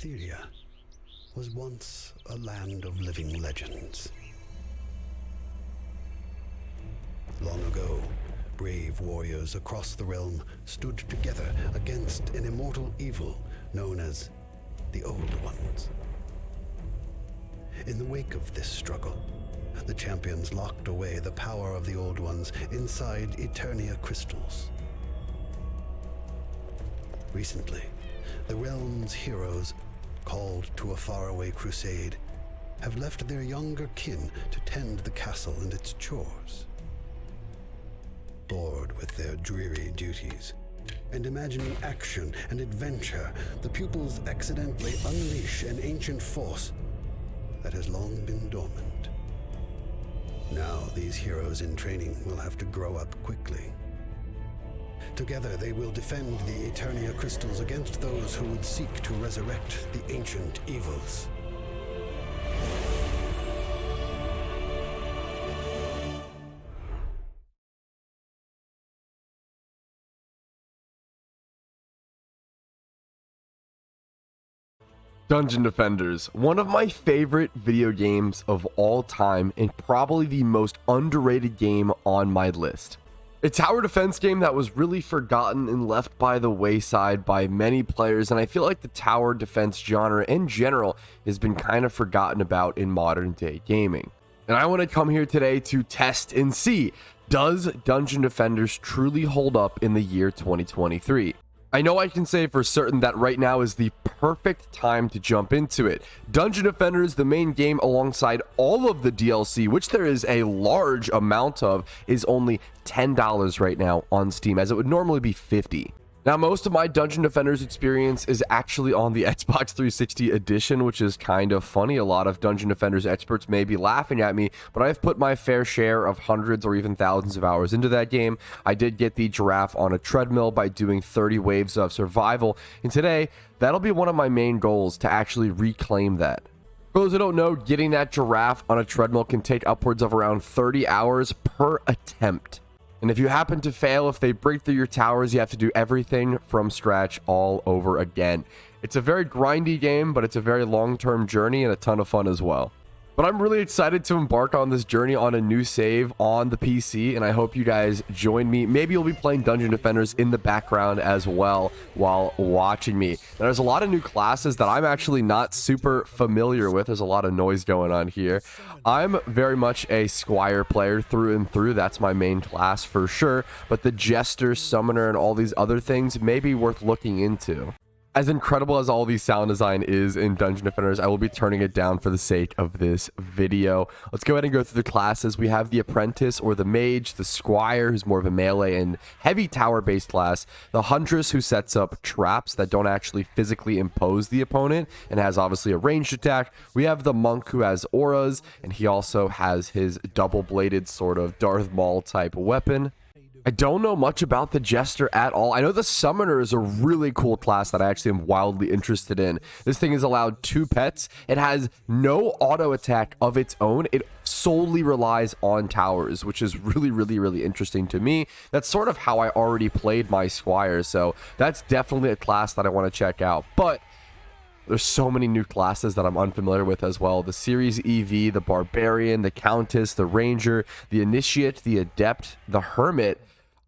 Etheria was once a land of living legends. Long ago, brave warriors across the realm stood together against an immortal evil known as the Old Ones. In the wake of this struggle, the champions locked away the power of the Old Ones inside Eternia crystals. Recently, the realm's heroes, called to a faraway crusade, have left their younger kin to tend the castle and its chores. Bored with their dreary duties, and imagining action and adventure, the pupils accidentally unleash an ancient force that has long been dormant. Now these heroes in training will have to grow up quickly. Together they will defend the Eternia crystals against those who would seek to resurrect the ancient evils. Dungeon Defenders, one of my favorite video games of all time and probably the most underrated game on my list. A tower defense game that was really forgotten and left by the wayside by many players, and I feel like the tower defense genre in general has been kind of forgotten about in modern day gaming. And I want to come here today to test and see, does Dungeon Defenders truly hold up in the year 2023? I know I can say for certain that right now is the perfect time to jump into it. Dungeon Defenders, the main game alongside all of the DLC, which there is a large amount of, is only $10 right now on Steam, as it would normally be $50. Now, most of my Dungeon Defenders experience is actually on the Xbox 360 edition, which is kind of funny. A lot of Dungeon Defenders experts may be laughing at me, but I've put my fair share of hundreds or even thousands of hours into that game. I did get the giraffe on a treadmill by doing 30 waves of survival, and today, that'll be one of my main goals, to actually reclaim that. For those who don't know, getting that giraffe on a treadmill can take upwards of around 30 hours per attempt. And if you happen to fail, if they break through your towers, you have to do everything from scratch all over again. It's a very grindy game, but it's a very long-term journey and a ton of fun as well. But I'm really excited to embark on this journey on a new save on the PC, and I hope you guys join me. Maybe you'll be playing Dungeon Defenders in the background as well while watching me. Now, there's a lot of new classes that I'm actually not super familiar with. There's a lot of noise going on here. I'm very much a Squire player through and through. That's my main class for sure, but the Jester, Summoner, and all these other things may be worth looking into. As incredible as all the sound design is in Dungeon Defenders, I will be turning it down for the sake of this video. Let's go ahead and go through the classes. We have the Apprentice or the Mage, the Squire, who's more of a melee and heavy tower-based class, the Huntress, who sets up traps that don't actually physically impose the opponent and has obviously a ranged attack. We have the Monk, who has auras, and he also has his double-bladed sort of Darth Maul type weapon. I don't know much about the Jester at all. I know the Summoner is a really cool class that I actually am wildly interested in. This thing is allowed 2 pets. It has no auto attack of its own. It solely relies on towers, which is really interesting to me. That's sort of how I already played my Squire, so that's definitely a class that I want to check out. But there's so many new classes that I'm unfamiliar with as well. The Series EV, the Barbarian, the Countess, the Ranger, the Initiate, the Adept, the Hermit.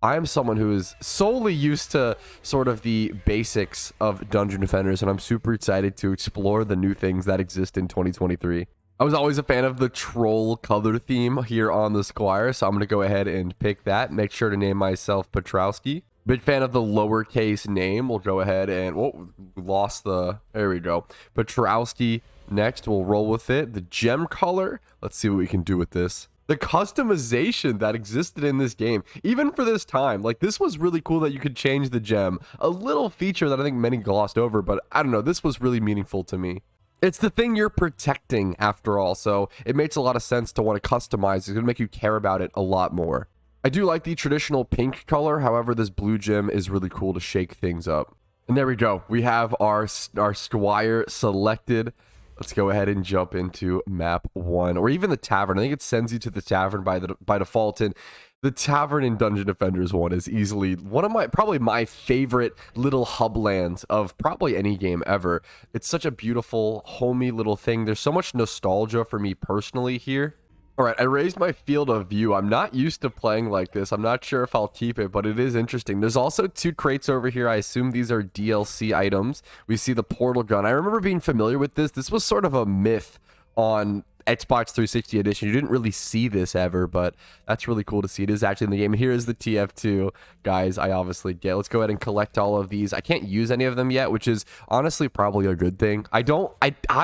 I am someone who is solely used to sort of the basics of Dungeon Defenders, and I'm super excited to explore the new things that exist in 2023. I was always a fan of the troll color theme here on the Squire, so I'm going to go ahead and pick that. Make sure to name myself Petrowski. Big fan of the lowercase name. We'll go ahead and... Whoa, lost the... There we go. Petrowski next. We'll roll with it. The gem color. Let's see what we can do with this. The customization that existed in this game, even for this time, like, this was really cool that you could change the gem. A little feature that I think many glossed over, but I don't know, this was really meaningful to me. It's the thing you're protecting after all, so it makes a lot of sense to want to customize. It's going to make you care about it a lot more. I do like the traditional pink color, however, this blue gem is really cool to shake things up. And there we go. We have our Squire selected. let's go ahead and jump into map 1, or even the tavern. I think it sends you to the tavern by default, and the tavern in Dungeon Defenders 1 is easily one of probably my favorite little hub lands of probably any game ever. It's such a beautiful, homey little thing. There's so much nostalgia for me personally here. All right, I raised my field of view. I'm not used to playing like this. I'm not sure if I'll keep it, but it is interesting. There's also 2 crates over here. I assume these are DLC items. We see the portal gun. I remember being familiar with this. This was sort of a myth on Xbox 360 edition. You didn't really see this ever, but that's really cool to see. It is actually in the game. Here is the TF2, guys. I obviously get. Let's go ahead and collect all of these. I can't use any of them yet, which is honestly probably a good thing. I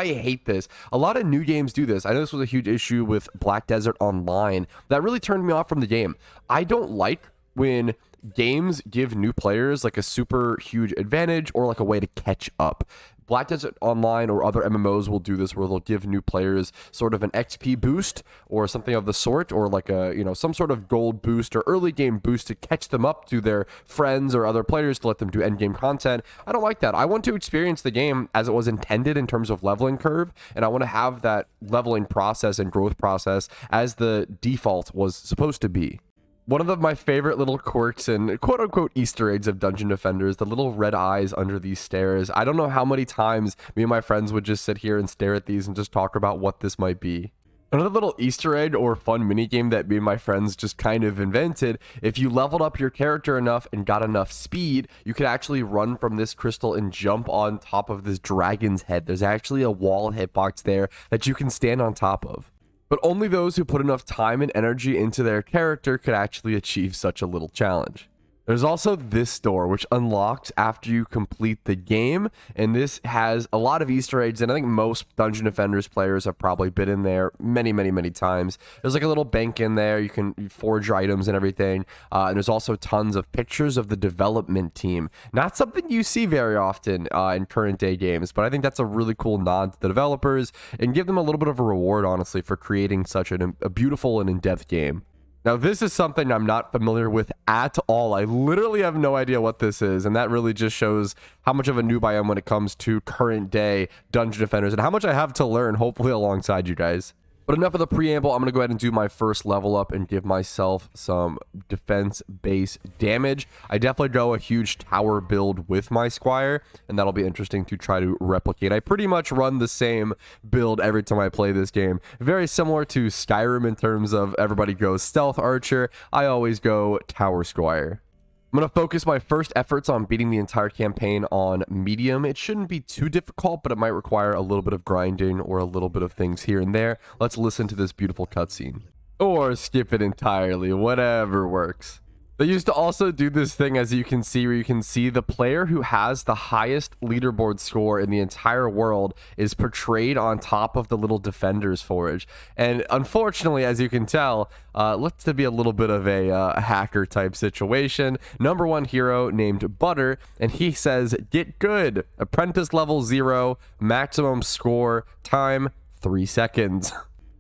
hate this. A lot of new games do this. I know this was a huge issue with Black Desert Online. That really turned me off from the game. I don't like when games give new players like a super huge advantage or like a way to catch up. Black Desert Online or other MMOs will do this, where they'll give new players sort of an XP boost or something of the sort, or like a, you know, some sort of gold boost or early game boost to catch them up to their friends or other players to let them do end game content. I don't like that. I want to experience the game as it was intended in terms of leveling curve, and I want to have that leveling process and growth process as the default was supposed to be. One of my favorite little quirks and quote-unquote Easter eggs of Dungeon Defenders, the little red eyes under these stairs. I don't know how many times me and my friends would just sit here and stare at these and just talk about what this might be. Another little Easter egg or fun minigame that me and my friends just kind of invented: if you leveled up your character enough and got enough speed, you could actually run from this crystal and jump on top of this dragon's head. There's actually a wall hitbox there that you can stand on top of. But only those who put enough time and energy into their character could actually achieve such a little challenge. There's also this door, which unlocks after you complete the game, and this has a lot of Easter eggs, and I think most Dungeon Defenders players have probably been in there many times. There's like a little bank in there. You can forge your items and everything, and there's also tons of pictures of the development team. Not something you see very often in current day games, but I think that's a really cool nod to the developers and give them a little bit of a reward, honestly, for creating such a beautiful and in-depth game. Now, this is something I'm not familiar with at all. I literally have no idea what this is, and that really just shows how much of a noob I am when it comes to current day Dungeon Defenders and how much I have to learn, hopefully alongside you guys. But enough of the preamble. I'm going to go ahead and do my first level up and give myself some defense base damage. I definitely go a huge tower build with my squire, and that'll be interesting to try to replicate. I pretty much run the same build every time I play this game. Very similar to Skyrim in terms of everybody goes stealth archer. I always go tower squire. I'm going to focus my first efforts on beating the entire campaign on medium. It shouldn't be too difficult, but it might require a little bit of grinding or a little bit of things here and there. Let's listen to this beautiful cutscene. Or skip it entirely, whatever works. They used to also do this thing, as you can see, where you can see the player who has the highest leaderboard score in the entire world is portrayed on top of the little defender's forge. And unfortunately, as you can tell, looks to be a little bit of a hacker type situation. Number 1 hero named Butter, and he says, "Get good, apprentice level 0, maximum score, time 3 seconds.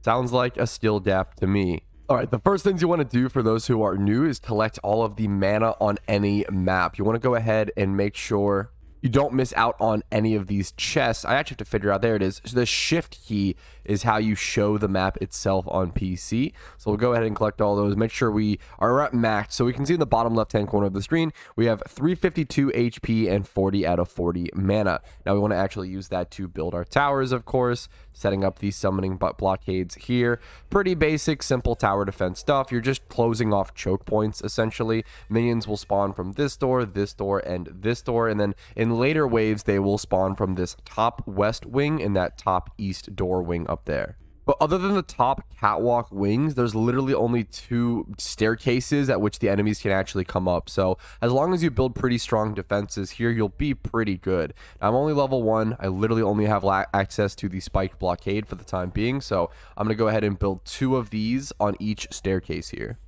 Sounds like a skill gap to me. All right, the first things you want to do for those who are new is collect all of the mana on any map. You want to go ahead and make sure you don't miss out on any of these chests. I actually have to figure out, there it is. So the shift key is how you show the map itself on PC. So we'll go ahead and collect all those. Make sure we are at max. So we can see in the bottom left-hand corner of the screen, we have 352 HP and 40 out of 40 mana. Now we want to actually use that to build our towers, of course, setting up these summoning blockades here. Pretty basic, simple tower defense stuff. You're just closing off choke points, essentially. Minions will spawn from this door, and this door, and then in later waves, they will spawn from this top west wing and that top east door wing up there. But other than the top catwalk wings, there's literally only 2 staircases at which the enemies can actually come up. So as long as you build pretty strong defenses here, you'll be pretty good. Now, I'm only level 1. I literally only have access to the spiked blockade for the time being. So I'm going to go ahead and build 2 of these on each staircase here.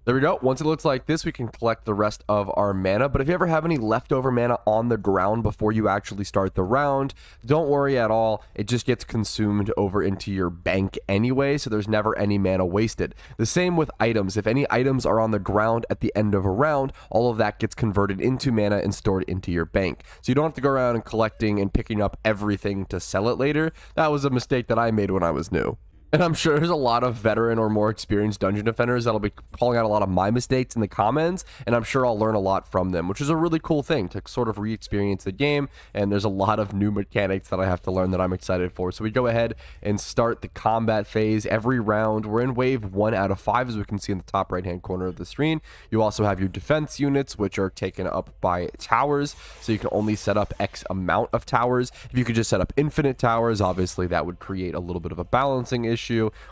There we go. Once it looks like this, we can collect the rest of our mana. But if you ever have any leftover mana on the ground before you actually start the round, don't worry at all. It just gets consumed over into your bank anyway, so there's never any mana wasted. The same with items. If any items are on the ground at the end of a round, all of that gets converted into mana and stored into your bank. So you don't have to go around and collecting and picking up everything to sell it later. That was a mistake that I made when I was new. And I'm sure there's a lot of veteran or more experienced dungeon defenders that'll be calling out a lot of my mistakes in the comments, and I'm sure I'll learn a lot from them, which is a really cool thing to sort of re-experience the game. And there's a lot of new mechanics that I have to learn that I'm excited for. So we go ahead and start the combat phase. Every round, we're in wave 1 out of 5, as we can see in the top right-hand corner of the screen. You also have your defense units, which are taken up by towers, so you can only set up X amount of towers. If you could just set up infinite towers, obviously that would create a little bit of a balancing issue.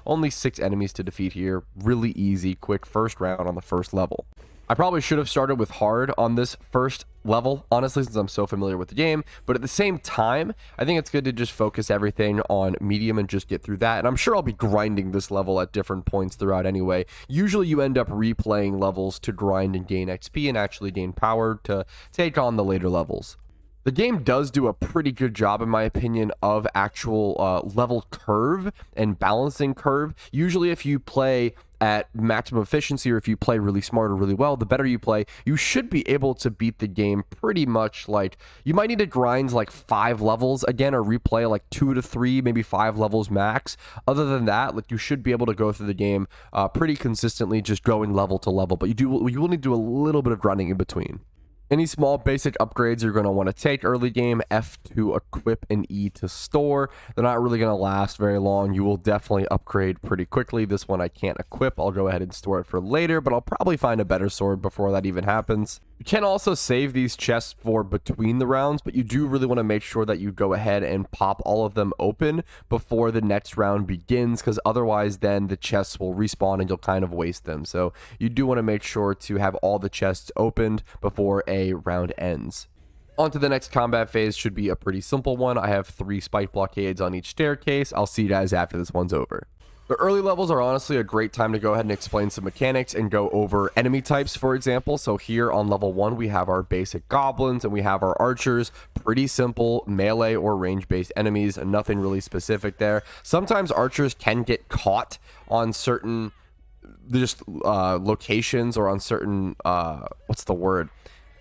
Only 6 enemies to defeat here. Really easy, quick first round on the first level. I probably should have started with hard on this first level, honestly, since I'm so familiar with the game, but at the same time, I think it's good to just focus everything on medium and just get through that. And I'm sure I'll be grinding this level at different points throughout anyway. Usually you end up replaying levels to grind and gain XP and actually gain power to take on the later levels. The game does do a pretty good job, in my opinion, of actual level curve and balancing curve. Usually if you play at maximum efficiency, or if you play really smart or really well, the better you play, you should be able to beat the game pretty much. Like, you might need to grind like 5 levels again, or replay like 2 to 3, maybe 5 levels max. Other than that, like, you should be able to go through the game pretty consistently, just going level to level, but you will need to do a little bit of grinding in between. Any small basic upgrades you're going to want to take early game: F to equip and E to store. They're not really going to last very long. You will definitely upgrade pretty quickly. This one I can't equip. I'll go ahead and store it for later, but I'll probably find a better sword before that even happens. You can also save these chests for between the rounds, but you do really want to make sure that you go ahead and pop all of them open before the next round begins, because otherwise then the chests will respawn and you'll kind of waste them. So you do want to make sure to have all the chests opened before a round ends. On to the next combat phase. Should be a pretty simple one. I have 3 spike blockades on each staircase. I'll see you guys after this one's over. The early levels are honestly a great time to go ahead and explain some mechanics and go over enemy types, for example. So here on level 1, we have our basic goblins and we have our archers. Pretty simple melee or range-based enemies, nothing really specific there. Sometimes archers can get caught on certain locations, or on certain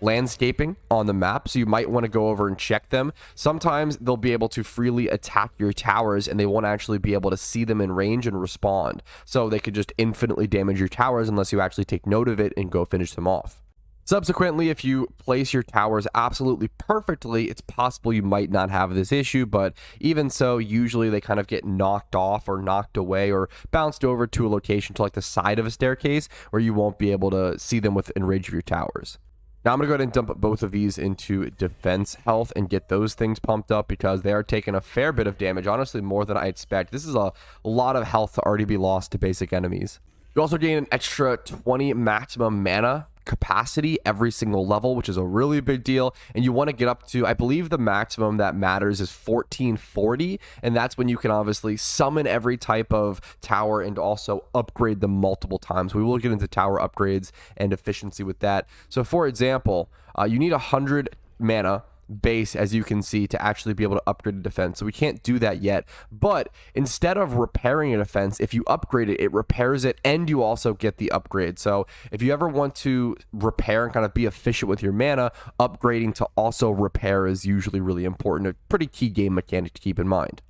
landscaping on the map, so you might want to go over and check them. Sometimes they'll be able to freely attack your towers and they won't actually be able to see them in range and respond, so they could just infinitely damage your towers unless you actually take note of it and go finish them off. Subsequently, if you place your towers absolutely perfectly, it's possible you might not have this issue, but even so, usually they kind of get knocked off or knocked away or bounced over to a location to like the side of a staircase where you won't be able to see them within range of your towers. Now I'm going to go ahead and dump both of these into defense health and get those things pumped up, because they are taking a fair bit of damage, honestly more than I expect. This is a lot of health to already be lost to basic enemies. You also gain an extra 20 maximum mana capacity every single level, which is a really big deal, and you want to get up to, I believe the maximum that matters is 1440, and that's when you can obviously summon every type of tower and also upgrade them multiple times. We will get into tower upgrades and efficiency with that. So for example, you need 100 mana base, as you can see, to actually be able to upgrade a defense. So we can't do that yet, but instead of repairing a defense, if you upgrade it, it repairs it and you also get the upgrade. So if you ever want to repair and kind of be efficient with your mana, upgrading to also repair is usually really important. A pretty key game mechanic to keep in mind.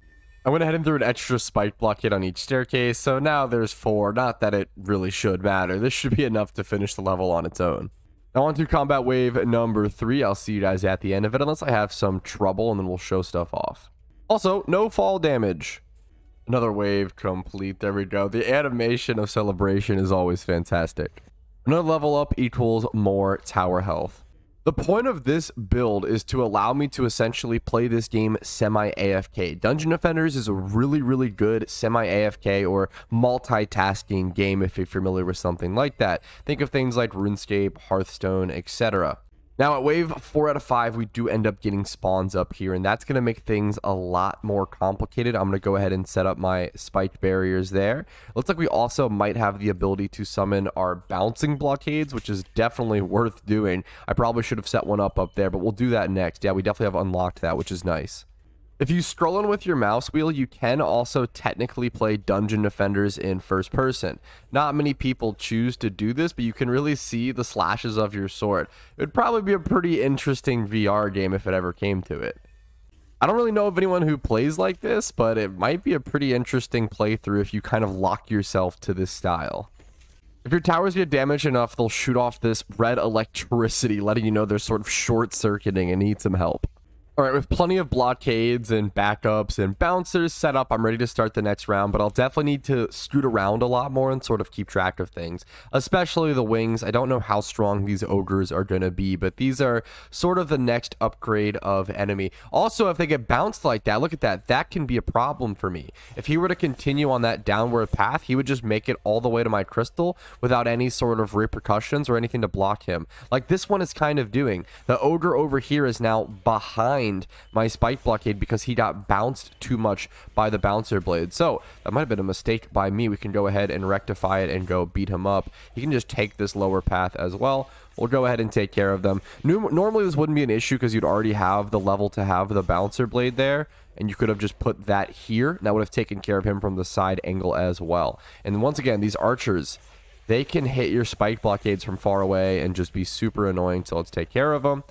I went ahead and threw an extra spike blockade on each staircase, so now there's 4. Not that it really should matter. This should be enough to finish the level on its own. Now on to combat wave number 3. I'll see you guys at the end of it, unless I have some trouble, and then we'll show stuff off. Also, no fall damage. Another wave complete. There we go. The animation of celebration is always fantastic. Another level up equals more tower health. The point of this build is to allow me to essentially play this game semi-AFK. Dungeon Defenders is a really, really good semi-AFK or multitasking game if you're familiar with something like that. Think of things like RuneScape, Hearthstone, etc. Now at wave 4 out of 5, we do end up getting spawns up here, and that's going to make things a lot more complicated. I'm going to go ahead and set up my spiked barriers there. Looks like we also might have the ability to summon our bouncing blockades, which is definitely worth doing. I probably should have set one up there, but we'll do that next. Yeah, we definitely have unlocked that, which is nice. If you scroll in with your mouse wheel, you can also technically play Dungeon Defenders in first person. Not many people choose to do this, but you can really see the slashes of your sword. It would probably be a pretty interesting VR game if it ever came to it. I don't really know of anyone who plays like this, but it might be a pretty interesting playthrough if you kind of lock yourself to this style. If your towers get damaged enough, they'll shoot off this red electricity, letting you know they're sort of short-circuiting and need some help. All right, with plenty of blockades and backups and bouncers set up, I'm ready to start the next round, but I'll definitely need to scoot around a lot more and sort of keep track of things, especially the wings. I don't know how strong these ogres are going to be, but these are sort of the next upgrade of enemy. Also, if they get bounced like that, look at that. That can be a problem for me. If he were to continue on that downward path, he would just make it all the way to my crystal without any sort of repercussions or anything to block him. Like this one is kind of doing. The ogre over here is now behind my spike blockade because he got bounced too much by the bouncer blade. So that might have been a mistake by me. We can go ahead and rectify it and go beat him up. He can just take this lower path as well. We'll go ahead and take care of them. Normally this wouldn't be an issue because you'd already have the level to have the bouncer blade there, and you could have just put that here, and that would have taken care of him from the side angle as well. And once again, these archers, they can hit your spike blockades from far away and just be super annoying, so let's take care of them.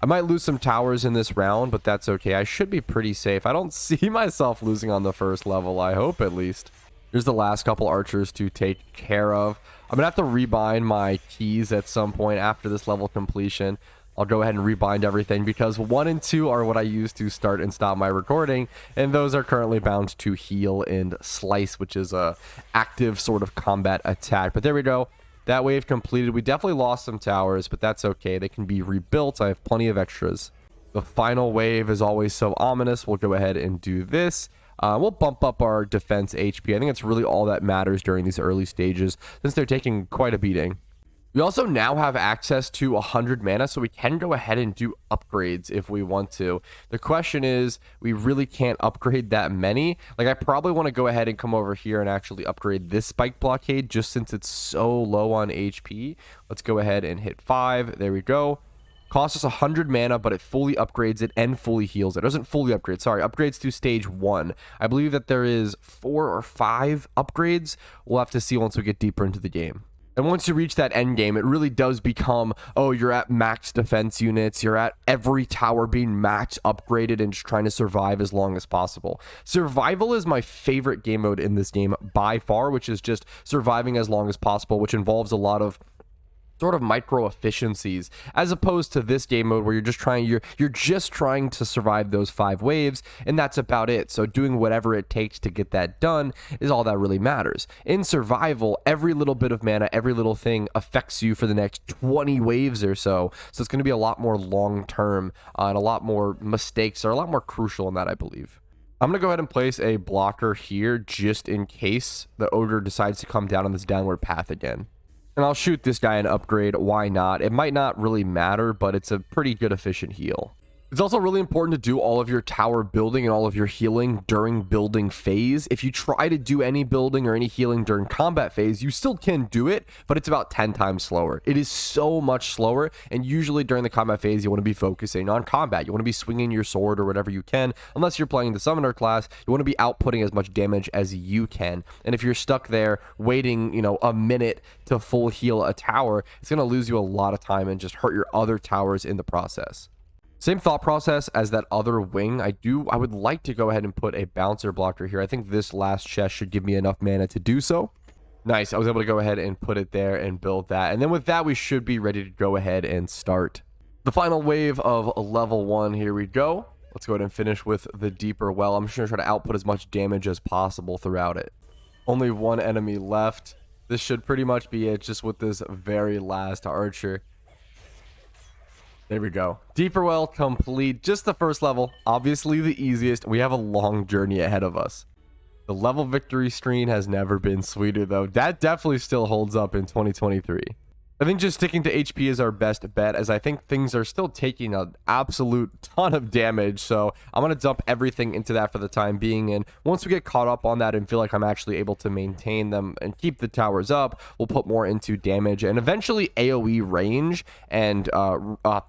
I might lose some towers in this round, but that's okay. I should be pretty safe. I don't see myself losing on the first level, I hope at least. Here's the last couple archers to take care of. I'm going to have to rebind my keys at some point after this level completion. I'll go ahead and rebind everything because 1 and 2 are what I use to start and stop my recording, and those are currently bound to heal and slice, which is a active sort of combat attack. But there we go. That wave completed. We definitely lost some towers, but that's okay. They can be rebuilt. I have plenty of extras. The final wave is always so ominous. We'll go ahead and do this. We'll bump up our defense HP. I think it's really all that matters during these early stages since they're taking quite a beating. We also now have access to 100 mana, so we can go ahead and do upgrades if we want to. The question is, we really can't upgrade that many. Like, I probably want to go ahead and come over here and actually upgrade this spike blockade just since it's so low on HP. Let's go ahead and hit 5. There we go. Costs us 100 mana, but it fully upgrades it and fully heals it. It doesn't fully upgrade, sorry. Upgrades to stage 1. I believe that there is 4 or 5 upgrades. We'll have to see once we get deeper into the game. And once you reach that end game, it really does become, oh, you're at max defense units. You're at every tower being max upgraded and just trying to survive as long as possible. Survival is my favorite game mode in this game by far, which is just surviving as long as possible, which involves a lot of sort of micro efficiencies, as opposed to this game mode where you're just trying to survive those 5 waves, and that's about it. So doing whatever it takes to get that done is all that really matters. In survival, every little bit of mana, every little thing affects you for the next 20 waves or so. So it's going to be a lot more long term, and a lot more mistakes are a lot more crucial in that, I believe. I'm going to go ahead and place a blocker here just in case the ogre decides to come down on this downward path again. And I'll shoot this guy an upgrade. Why not? It might not really matter, but it's a pretty good efficient heal. It's also really important to do all of your tower building and all of your healing during building phase. If you try to do any building or any healing during combat phase, you still can do it, but it's about 10 times slower. It is so much slower, and usually during the combat phase, you want to be focusing on combat. You want to be swinging your sword or whatever you can. Unless you're playing the summoner class, you want to be outputting as much damage as you can. And if you're stuck there waiting, a minute to full heal a tower, it's going to lose you a lot of time and just hurt your other towers in the process. Same thought process as that other wing. I would like to go ahead and put a bouncer blocker here. I think this last chest should give me enough mana to do so. Nice. I was able to go ahead and put it there and build that. And then with that, we should be ready to go ahead and start. The final wave of level 1. Here we go. Let's go ahead and finish with the deeper well. I'm just going to try to output as much damage as possible throughout it. Only one enemy left. This should pretty much be it, just with this very last archer. There we go. Deeper well complete. Just the first level. Obviously the easiest. We have a long journey ahead of us. The level victory screen has never been sweeter though. That definitely still holds up in 2023. I think just sticking to HP is our best bet, as I think things are still taking an absolute ton of damage. So I'm going to dump everything into that for the time being. And once we get caught up on that and feel like I'm actually able to maintain them and keep the towers up, we'll put more into damage and eventually AoE range and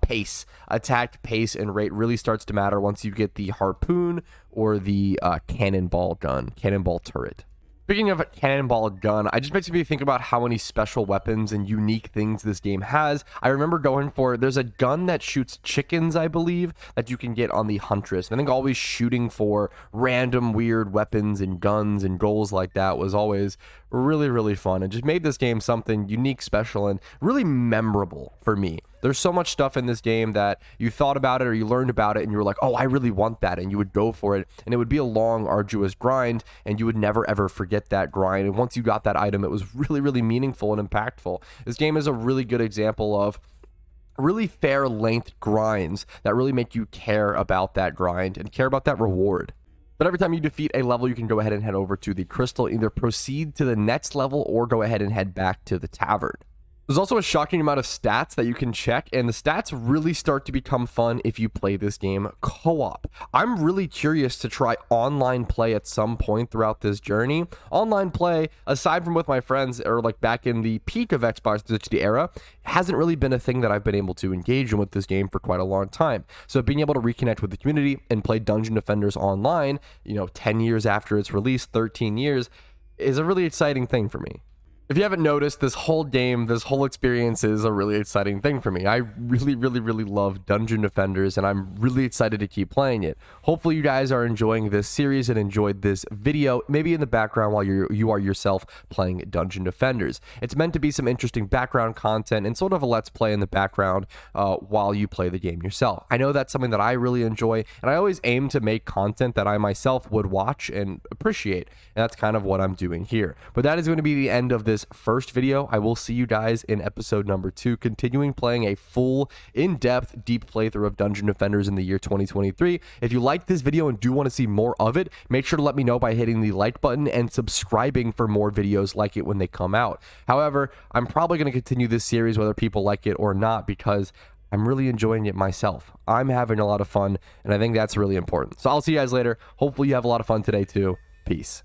pace. Attack pace and rate really starts to matter once you get the harpoon or the cannonball turret. Speaking of cannonball gun, it just makes me think about how many special weapons and unique things this game has. I remember going for, there's a gun that shoots chickens, I believe, that you can get on the Huntress. And I think always shooting for random weird weapons and guns and goals like that was always really, really fun. It just made this game something unique, special, and really memorable for me. There's so much stuff in this game that you thought about it or you learned about it and you were like, oh, I really want that, and you would go for it, and it would be a long, arduous grind, and you would never ever forget that grind. And once you got that item, it was really, really meaningful and impactful. This game is a really good example of really fair length grinds that really make you care about that grind and care about that reward. But every time you defeat a level, you can go ahead and head over to the crystal, either proceed to the next level or go ahead and head back to the tavern. There's also a shocking amount of stats that you can check, and the stats really start to become fun if you play this game co-op. I'm really curious to try online play at some point throughout this journey. Online play, aside from with my friends or like back in the peak of Xbox 360 era, hasn't really been a thing that I've been able to engage in with this game for quite a long time. So being able to reconnect with the community and play Dungeon Defenders online, 10 years after its release, 13 years, is a really exciting thing for me. If you haven't noticed, this whole game, this whole experience is a really exciting thing for me. I really, really, really love Dungeon Defenders, and I'm really excited to keep playing it. Hopefully you guys are enjoying this series and enjoyed this video, maybe in the background while you are yourself playing Dungeon Defenders. It's meant to be some interesting background content and sort of a let's play in the background while you play the game yourself. I know that's something that I really enjoy, and I always aim to make content that I myself would watch and appreciate, and that's kind of what I'm doing here. But that is going to be the end of this first video. I will see you guys in episode number 2, continuing playing a full, in-depth, deep playthrough of Dungeon Defenders in the year 2023. If you like this video and do want to see more of it, make sure to let me know by hitting the like button and subscribing for more videos like it when they come out. However, I'm probably going to continue this series whether people like it or not, because I'm really enjoying it myself. I'm having a lot of fun, and I think that's really important. So I'll see you guys later. Hopefully you have a lot of fun today too. Peace.